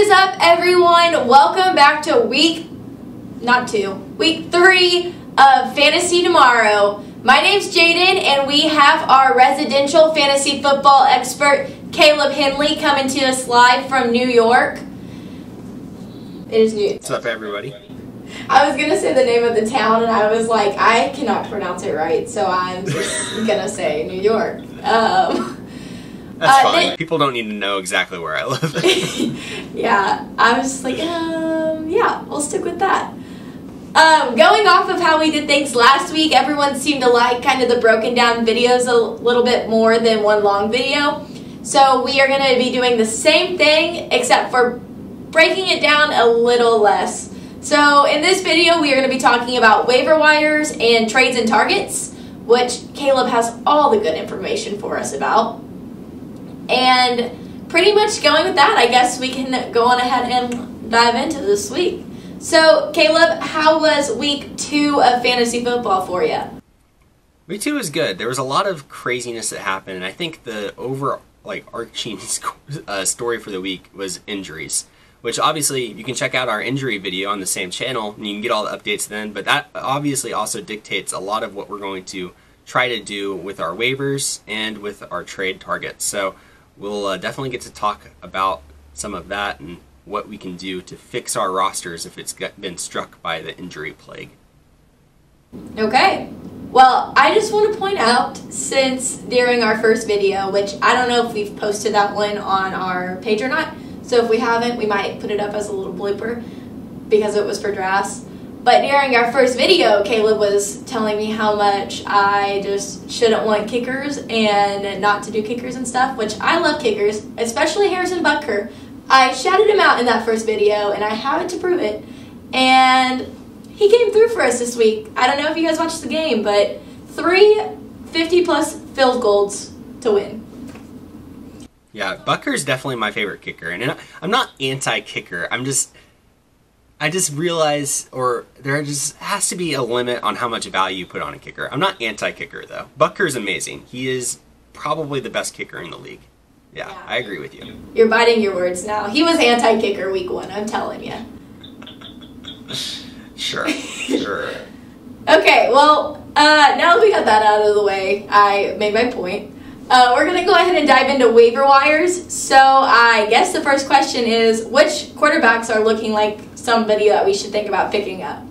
is up, everyone? Welcome back to week 3 of Fantasy Tomorrow. My name's Jaden, and we have our residential fantasy football expert, Caleb Henley, coming to us live from New York. It is New. What's up, everybody? I was going to say the name of the town, and I was like, I cannot pronounce it right, so I'm just going to say New York. That's fine. People don't need to know exactly where I live. Yeah, I was just like, yeah, we'll stick with that. Going off of how we did things last week, everyone seemed to like kind of the broken down videos a little bit more than one long video. So we are going to be doing the same thing, except for breaking it down a little less. So in this video, we are going to be talking about waiver wires and trades and targets, which Caleb has all the good information for us about. And pretty much going with that, I guess we can go on ahead and dive into this week. So, Caleb, how was week 2 of fantasy football for you? Week 2 was good. There was a lot of craziness that happened, and I think the overarching story for the week was injuries, which obviously you can check out our injury video on the same channel, and you can get all the updates then, but that obviously also dictates a lot of what we're going to try to do with our waivers and with our trade targets. So we'll definitely get to talk about some of that and what we can do to fix our rosters if it's been struck by the injury plague. Okay. Well, I just want to point out, since during our first video, which I don't know if we've posted that one on our page or not, so if we haven't, we might put it up as a little blooper because it was for drafts. But during our first video, Caleb was telling me how much I just shouldn't want kickers and not to do kickers and stuff, which I love kickers, especially Harrison Butker. I shouted him out in that first video, and I have it to prove it. And he came through for us this week. I don't know if you guys watched the game, but 3 50-plus field goals to win. Yeah, Butker's definitely my favorite kicker. And I'm not anti-kicker. I just realize, or there just has to be a limit on how much value you put on a kicker. I'm not anti-kicker, though. Butker's amazing. He is probably the best kicker in the league. Yeah, I agree with you. You're biting your words now. He was anti-kicker week 1, I'm telling you. Sure. Okay, well, now that we got that out of the way, I made my point. We're going to go ahead and dive into waiver wires. So I guess the first question is, which quarterbacks are looking like somebody that we should think about picking up?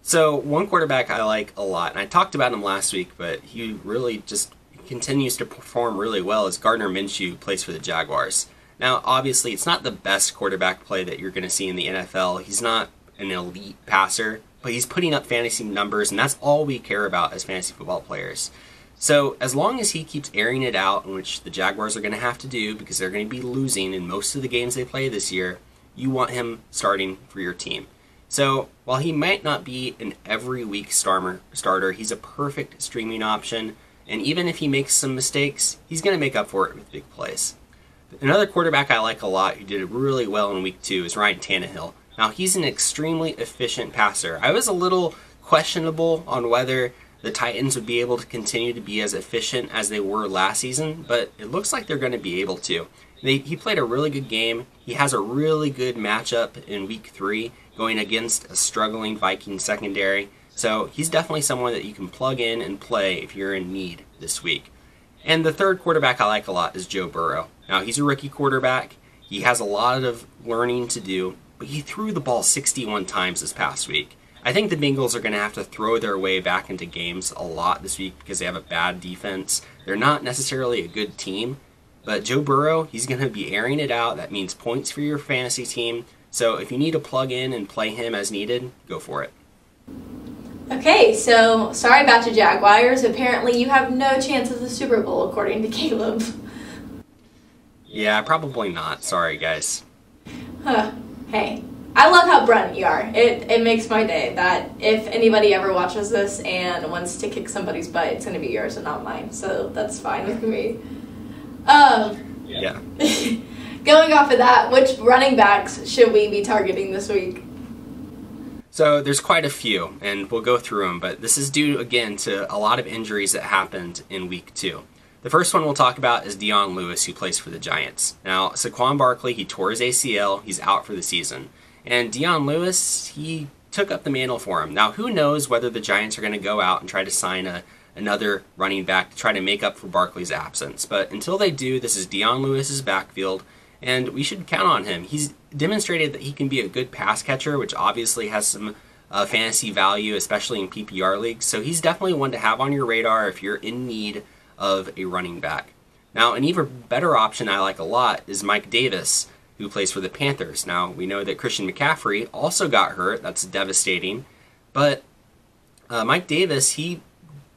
So one quarterback I like a lot, and I talked about him last week, but he really just continues to perform really well, as Gardner Minshew, who plays for the Jaguars. Now, obviously, it's not the best quarterback play that you're going to see in the NFL. He's not an elite passer, but he's putting up fantasy numbers, and that's all we care about as fantasy football players. So as long as he keeps airing it out, which the Jaguars are going to have to do because they're going to be losing in most of the games they play this year, you want him starting for your team. So while he might not be an every week starter, he's a perfect streaming option, and even if he makes some mistakes, he's going to make up for it with big plays. Another quarterback I like a lot who did really well in week 2 is Ryan Tannehill. Now, he's an extremely efficient passer. I was a little questionable on whether the Titans would be able to continue to be as efficient as they were last season, but it looks like they're going to be able to. He played a really good game. He has a really good matchup in week 3 going against a struggling Vikings secondary. So he's definitely someone that you can plug in and play if you're in need this week. And the third quarterback I like a lot is Joe Burrow. Now, he's a rookie quarterback. He has a lot of learning to do, but he threw the ball 61 times this past week. I think the Bengals are going to have to throw their way back into games a lot this week because they have a bad defense. They're not necessarily a good team, but Joe Burrow, he's going to be airing it out. That means points for your fantasy team. So if you need to plug in and play him as needed, go for it. Okay, so sorry about your Jaguars. Apparently you have no chance of the Super Bowl, according to Caleb. Yeah, probably not. Sorry, guys. Hey, I love how blunt you are. It makes my day that if anybody ever watches this and wants to kick somebody's butt, it's going to be yours and not mine. So that's fine with me. Yeah. Going off of that, which running backs should we be targeting this week? So there's quite a few, and we'll go through them, but this is due, again, to a lot of injuries that happened in week 2. The first one we'll talk about is Dion Lewis, who plays for the Giants. Now, Saquon Barkley, he tore his ACL. He's out for the season. And Dion Lewis, he took up the mantle for him. Now, who knows whether the Giants are going to go out and try to sign another running back to try to make up for Barkley's absence. But until they do, this is Dion Lewis's backfield, and we should count on him. He's demonstrated that he can be a good pass catcher, which obviously has some fantasy value, especially in PPR leagues. So he's definitely one to have on your radar if you're in need of a running back. Now, an even better option I like a lot is Mike Davis, who plays for the Panthers. Now, we know that Christian McCaffrey also got hurt. That's devastating. But Mike Davis, he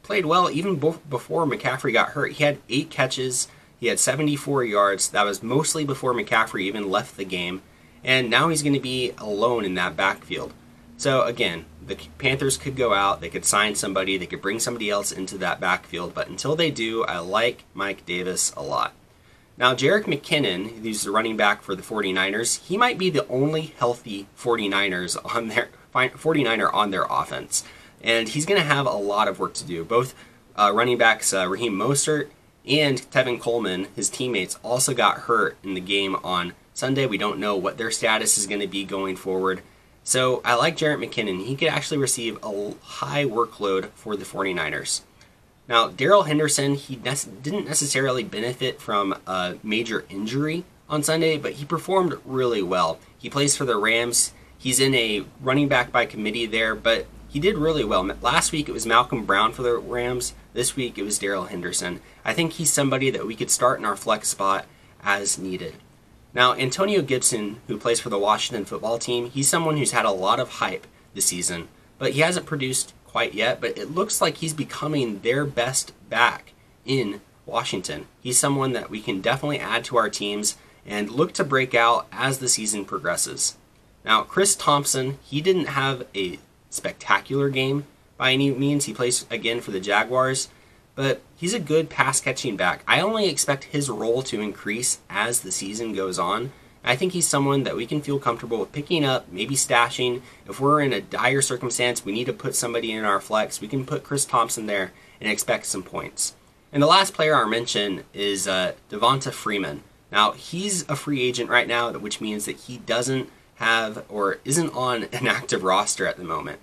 played well even before McCaffrey got hurt. He had 8 catches. He had 74 yards. That was mostly before McCaffrey even left the game. And now he's going to be alone in that backfield. So again, the Panthers could go out, they could sign somebody, they could bring somebody else into that backfield, but until they do, I like Mike Davis a lot. Now, Jerick McKinnon, who's the running back for the 49ers, he might be the only healthy 49er on their offense, and he's going to have a lot of work to do. Both running backs Raheem Mostert and Tevin Coleman, his teammates, also got hurt in the game on Sunday. We don't know what their status is going to be going forward. So I like Jerick McKinnon. He could actually receive a high workload for the 49ers. Now, Darrell Henderson, he didn't necessarily benefit from a major injury on Sunday, but he performed really well. He plays for the Rams. He's in a running back by committee there, but he did really well. Last week it was Malcolm Brown for the Rams. This week it was Darrell Henderson. I think he's somebody that we could start in our flex spot as needed. Now, Antonio Gibson, who plays for the Washington football team, he's someone who's had a lot of hype this season, but he hasn't produced quite yet, but it looks like he's becoming their best back in Washington. He's someone that we can definitely add to our teams and look to break out as the season progresses. Now, Chris Thompson, he didn't have a spectacular game by any means. He plays again for the Jaguars, but he's a good pass-catching back. I only expect his role to increase as the season goes on. I think he's someone that we can feel comfortable with picking up, maybe stashing. If we're in a dire circumstance, we need to put somebody in our flex, we can put Chris Thompson there and expect some points. And the last player I'll mention is Devonta Freeman. Now, he's a free agent right now, which means that he doesn't have or isn't on an active roster at the moment.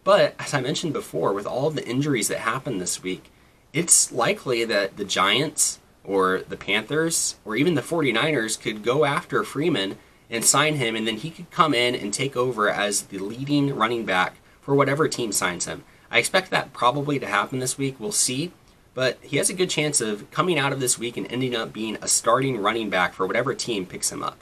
But, as I mentioned before, with all of the injuries that happened this week, it's likely that the Giants or the Panthers or even the 49ers could go after Freeman and sign him, and then he could come in and take over as the leading running back for whatever team signs him. I expect that probably to happen this week. We'll see. But he has a good chance of coming out of this week and ending up being a starting running back for whatever team picks him up.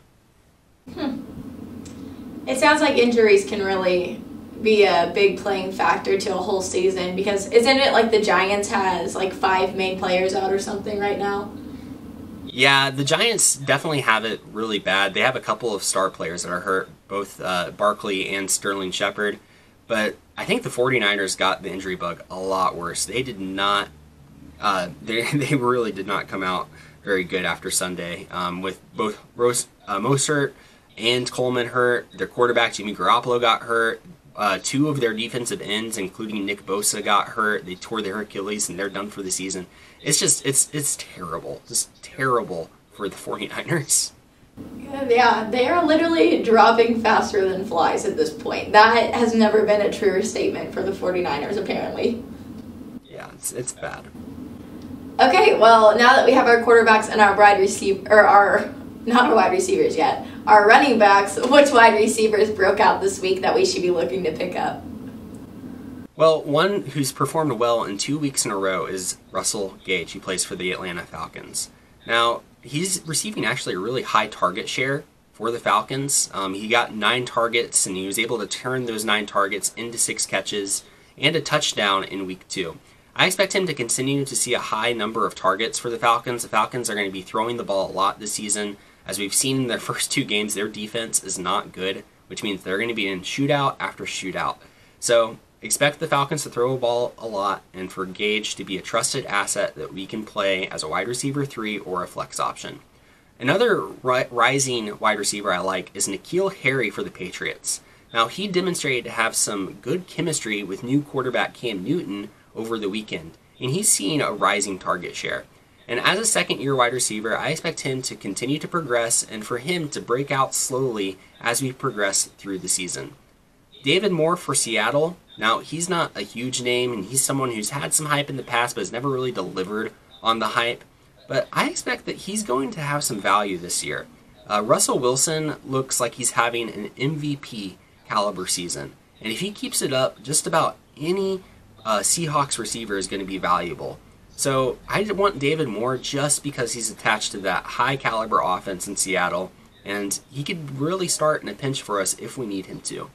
It sounds like injuries can really be a big playing factor to a whole season, because isn't it like the Giants has like 5 main players out or something right now? Yeah, the Giants definitely have it really bad. They have a couple of star players that are hurt, both Barkley and Sterling Shepard, but I think the 49ers got the injury bug a lot worse. They did not they really did not come out very good after Sunday, with both Mostert and Coleman hurt. Their quarterback Jimmy Garoppolo got hurt. 2 of their defensive ends, including Nick Bosa, got hurt. They tore their Achilles and they're done for the season. It's just, it's terrible. Just terrible for the 49ers. Yeah, they are literally dropping faster than flies at this point. That has never been a truer statement for the 49ers, apparently. Yeah, it's bad. Okay, well, now that we have our quarterbacks and our wide receiver, or not our wide receivers yet, our running backs, which wide receivers broke out this week that we should be looking to pick up? Well, one who's performed well in 2 weeks in a row is Russell Gage, who plays for the Atlanta Falcons. Now, he's receiving actually a really high target share for the Falcons. He got 9 targets, and he was able to turn those 9 targets into 6 catches and a touchdown in week 2. I expect him to continue to see a high number of targets for the Falcons. The Falcons are going to be throwing the ball a lot this season. As we've seen in their first 2 games, their defense is not good, which means they're going to be in shootout after shootout. So expect the Falcons to throw the ball a lot and for Gage to be a trusted asset that we can play as a wide receiver 3 or a flex option. Another rising wide receiver I like is N'Keal Harry for the Patriots. Now, he demonstrated to have some good chemistry with new quarterback Cam Newton over the weekend, and he's seeing a rising target share. And as a second-year wide receiver, I expect him to continue to progress and for him to break out slowly as we progress through the season. David Moore for Seattle. Now, he's not a huge name, and he's someone who's had some hype in the past but has never really delivered on the hype. But I expect that he's going to have some value this year. Russell Wilson looks like he's having an MVP caliber season. And if he keeps it up, just about any Seahawks receiver is going to be valuable. So I want David Moore just because he's attached to that high caliber offense in Seattle, and he could really start in a pinch for us if we need him to.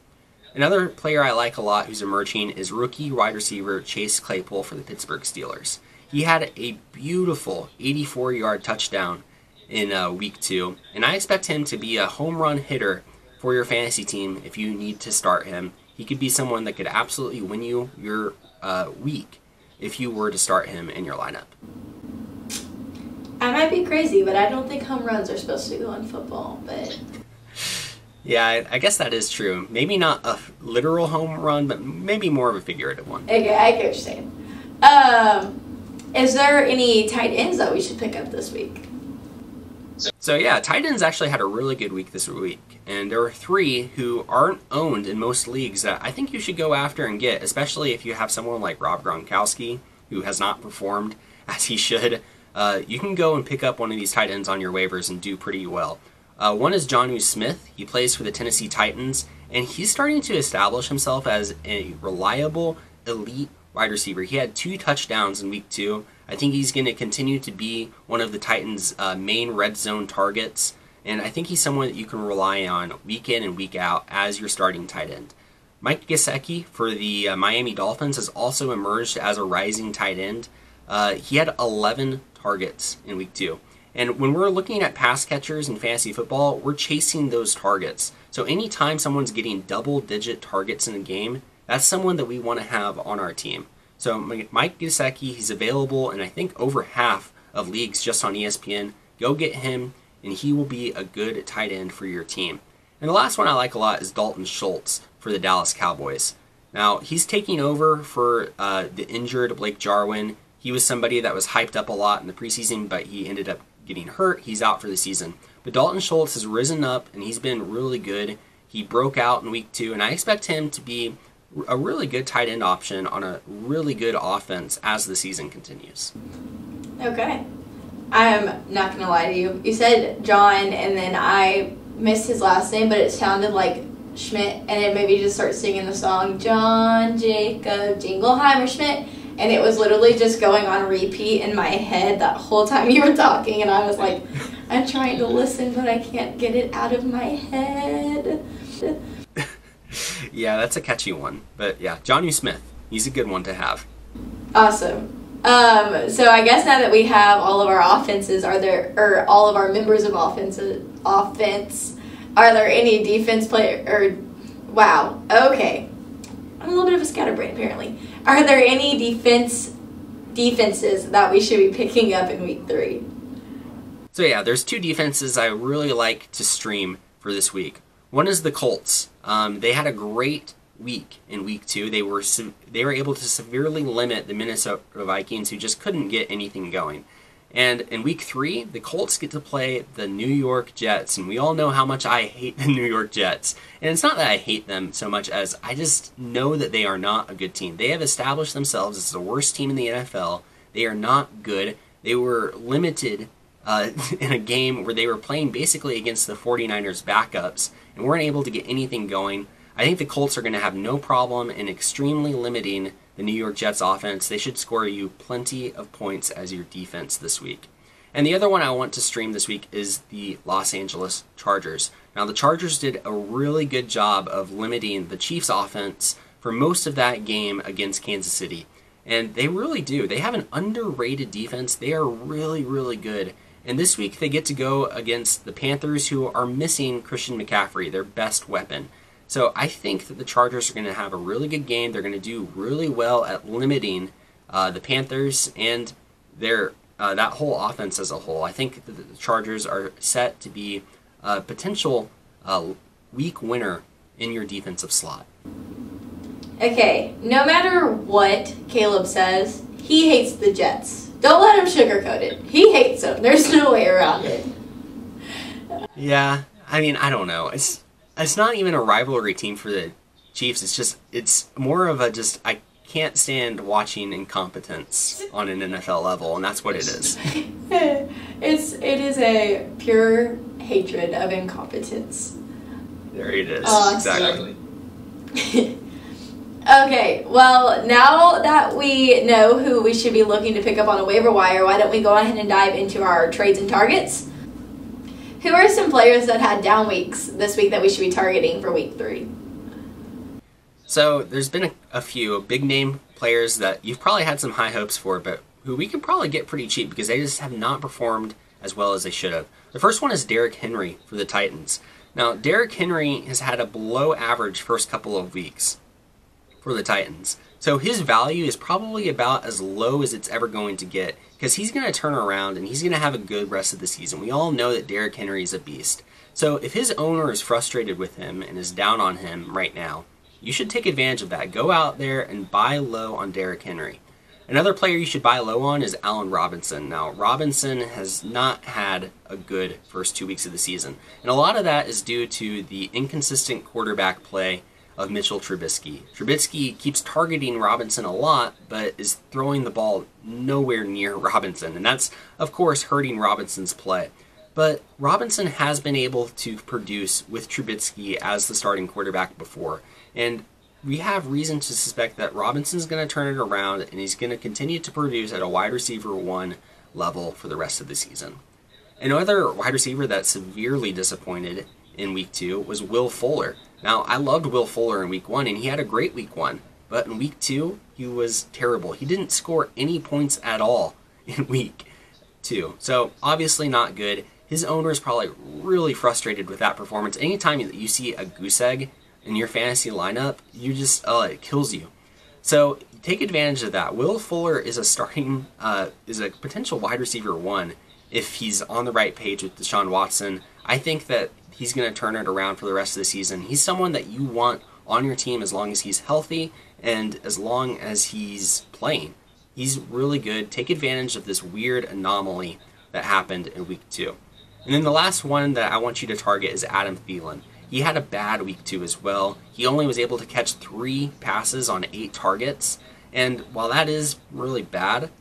Another player I like a lot who's emerging is rookie wide receiver Chase Claypool for the Pittsburgh Steelers. He had a beautiful 84-yard touchdown in week 2, and I expect him to be a home run hitter for your fantasy team if you need to start him. He could be someone that could absolutely win you your week if you were to start him in your lineup. I might be crazy, but I don't think home runs are supposed to go in football, but... Yeah, I guess that is true. Maybe not a literal home run, but maybe more of a figurative one. Okay, I get what you're saying. Is there any tight ends that we should pick up this week? So yeah, tight ends actually had a really good week this week, and there are 3 who aren't owned in most leagues that I think you should go after and get, especially if you have someone like Rob Gronkowski, who has not performed as he should. You can go and pick up one of these tight ends on your waivers and do pretty well. One is Jonnu Smith. He plays for the Tennessee Titans, and he's starting to establish himself as a reliable, elite wide receiver. He had 2 touchdowns in week 2. I think he's going to continue to be one of the Titans' main red zone targets, and I think he's someone that you can rely on week in and week out as your starting tight end. Mike Gesicki for the Miami Dolphins has also emerged as a rising tight end. He had 11 targets in week 2. And when we're looking at pass catchers in fantasy football, we're chasing those targets. So anytime someone's getting double-digit targets in a game, that's someone that we want to have on our team. So Mike Gesicki, he's available in I think over half of leagues just on ESPN. Go get him, and he will be a good tight end for your team. And the last one I like a lot is Dalton Schultz for the Dallas Cowboys. Now, he's taking over for the injured Blake Jarwin. He was somebody that was hyped up a lot in the preseason, but he ended up getting hurt. He's out for the season. But Dalton Schultz has risen up, and he's been really good. He broke out in week 2, and I expect him to be a really good tight end option on a really good offense as the season continues. Okay. I'm not going to lie to you. You said John, and then I missed his last name, but it sounded like Schmidt, and it made me just start singing the song, John Jacob Jingleheimer Schmidt, and it was literally just going on repeat in my head that whole time you were talking, and I was like, I'm trying to listen, but I can't get it out of my head. Yeah, that's a catchy one. But yeah, Jonnu Smith, he's a good one to have. Awesome. So I guess now that we have all of our offenses, all of our members of offense, are there any defense wow, okay. I'm a little bit of a scatterbrain apparently. Are there any defenses that we should be picking up in week 3? So yeah, there's 2 defenses I really like to stream for this week. One is the Colts. They had a great week in week 2. They were able to severely limit the Minnesota Vikings, who just couldn't get anything going. And in week 3, the Colts get to play the New York Jets, and we all know how much I hate the New York Jets. And it's not that I hate them so much as I just know that they are not a good team. They have established themselves as the worst team in the NFL. They are not good. They were limited in a game where they were playing basically against the 49ers backups and weren't able to get anything going. I think the Colts are going to have no problem in extremely limiting the New York Jets offense. They should score you plenty of points as your defense this week. And the other one I want to stream this week is the Los Angeles Chargers. Now, the Chargers did a really good job of limiting the Chiefs offense for most of that game against Kansas City. And they really do. They have an underrated defense. They are really, really good. And this week they get to go against the Panthers, who are missing Christian McCaffrey, their best weapon. So I think that the Chargers are going to have a really good game. They're going to do really well at limiting the Panthers and their that whole offense as a whole. I think that the Chargers are set to be a potential week winner in your defensive slot. Okay, no matter what Caleb says, he hates the Jets. Don't let him sugarcoat it. He hates him. There's no way around it. Yeah, I mean, I don't know. It's not even a rivalry team for the Chiefs. It's more of a just, I can't stand watching incompetence on an NFL level, and that's what it is. It is a pure hatred of incompetence. There it is. Exactly. Exactly. Okay, well, now that we know who we should be looking to pick up on a waiver wire, why don't we go ahead and dive into our trades and targets? Who are some players that had down weeks this week that we should be targeting for week 3? So there's been a few big name players that you've probably had some high hopes for, but who we can probably get pretty cheap because they just have not performed as well as they should have. The first one is Derrick Henry for the Titans. Now, Derrick Henry has had a below average first couple of weeks for the Titans. So his value is probably about as low as it's ever going to get because he's going to turn around and he's going to have a good rest of the season. We all know that Derrick Henry is a beast. So if his owner is frustrated with him and is down on him right now, you should take advantage of that. Go out there and buy low on Derrick Henry. Another player you should buy low on is Allen Robinson. Now, Robinson has not had a good first 2 weeks of the season. And a lot of that is due to the inconsistent quarterback play of Mitchell Trubisky. Trubisky keeps targeting Robinson a lot, but is throwing the ball nowhere near Robinson. And that's, of course, hurting Robinson's play. But Robinson has been able to produce with Trubisky as the starting quarterback before. And we have reason to suspect that Robinson's going to turn it around and he's going to continue to produce at a wide receiver 1 level for the rest of the season. Another wide receiver that severely disappointed in week 2 was Will Fuller. Now, I loved Will Fuller in week 1 and he had a great week 1, but in week 2 he was terrible. He didn't score any points at all in week 2. So, obviously not good. His owner is probably really frustrated with that performance. Anytime that you see a goose egg in your fantasy lineup, you just, it kills you. So take advantage of that. Will Fuller is is a potential wide receiver 1 if he's on the right page with Deshaun Watson. I think that he's going to turn it around for the rest of the season. He's someone that you want on your team as long as he's healthy and as long as he's playing. He's really good. Take advantage of this weird anomaly that happened in week 2. And then the last one that I want you to target is Adam Thielen. He had a bad week 2 as well. He only was able to catch 3 passes on 8 targets. And while that is really bad,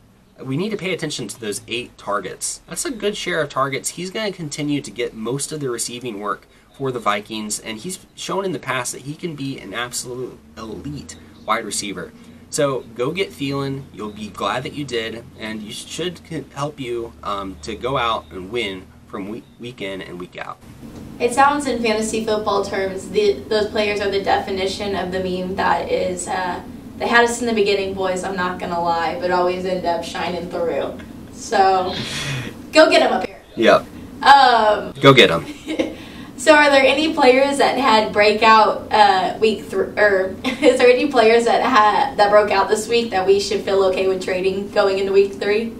we need to pay attention to those 8 targets. That's a good share of targets. He's going to continue to get most of the receiving work for the Vikings, and he's shown in the past that he can be an absolute elite wide receiver. So go get Thielen. You'll be glad that you did, and you should help you to go out and win from week in and week out. It sounds in fantasy football terms, those players are the definition of the meme that is, they had us in the beginning, boys, I'm not going to lie, but always end up shining through. So, go get them up here. Yep. Go get them. So are there any players that had breakout week 3, or is there any players that broke out this week that we should feel okay with trading going into week 3?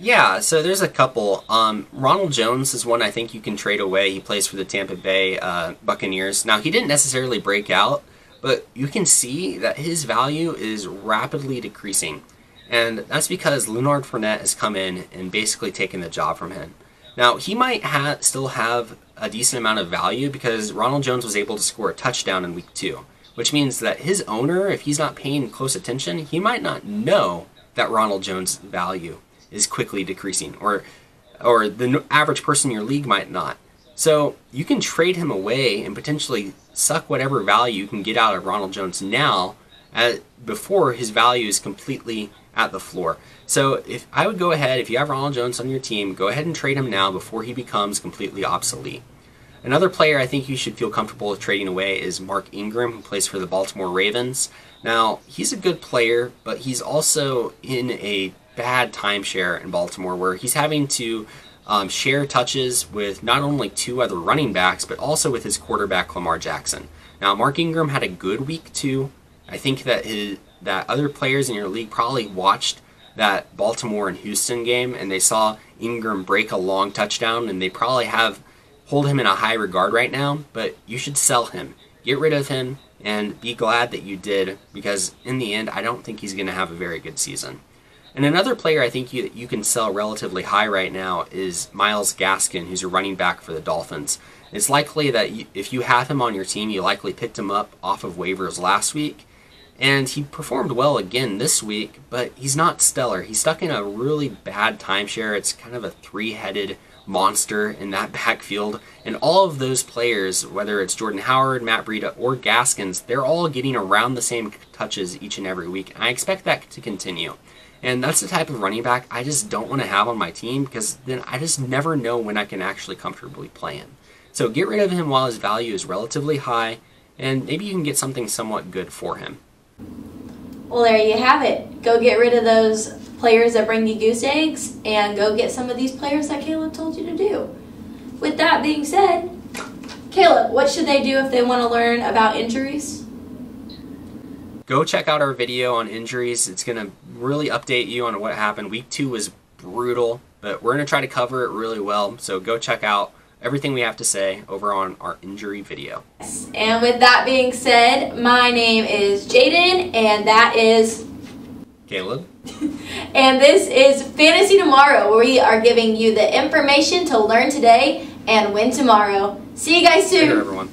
Yeah, so there's a couple. Ronald Jones is one I think you can trade away. He plays for the Tampa Bay Buccaneers. Now, he didn't necessarily break out, but you can see that his value is rapidly decreasing. And that's because Leonard Fournette has come in and basically taken the job from him. Now, he might still have a decent amount of value because Ronald Jones was able to score a touchdown in week 2, which means that his owner, if he's not paying close attention, he might not know that Ronald Jones' value is quickly decreasing, or the average person in your league might not. So you can trade him away and potentially suck whatever value you can get out of Ronald Jones now before his value is completely at the floor. So if I would go ahead, if you have Ronald Jones on your team, go ahead and trade him now before he becomes completely obsolete. Another player I think you should feel comfortable with trading away is Mark Ingram, who plays for the Baltimore Ravens. Now, he's a good player, but he's also in a bad timeshare in Baltimore where he's having to share touches with not only 2 other running backs, but also with his quarterback, Lamar Jackson. Now, Mark Ingram had a good week 2. I think that other players in your league probably watched that Baltimore and Houston game and they saw Ingram break a long touchdown, and they probably hold him in a high regard right now, but you should sell him. Get rid of him and be glad that you did, because in the end, I don't think he's going to have a very good season. And another player I think you can sell relatively high right now is Myles Gaskin, who's a running back for the Dolphins. It's likely that if you have him on your team, you likely picked him up off of waivers last week. And he performed well again this week, but he's not stellar. He's stuck in a really bad timeshare. It's kind of a three-headed monster in that backfield. And all of those players, whether it's Jordan Howard, Matt Breida, or Gaskins, they're all getting around the same touches each and every week. And I expect that to continue. And that's the type of running back I just don't want to have on my team, because then I just never know when I can actually comfortably play him. So get rid of him while his value is relatively high, and maybe you can get something somewhat good for him. Well, there you have it. Go get rid of those players that bring you goose eggs, and go get some of these players that Caleb told you to do. With that being said, Caleb, what should they do if they want to learn about injuries? Go check out our video on injuries. It's going to really update you on what happened. Week 2 was brutal, but we're going to try to cover it really well. So go check out everything we have to say over on our injury video. And with that being said, my name is Jaden, and that is Caleb. And this is Fantasy Tomorrow, where we are giving you the information to learn today and win tomorrow. See you guys soon. Later, everyone.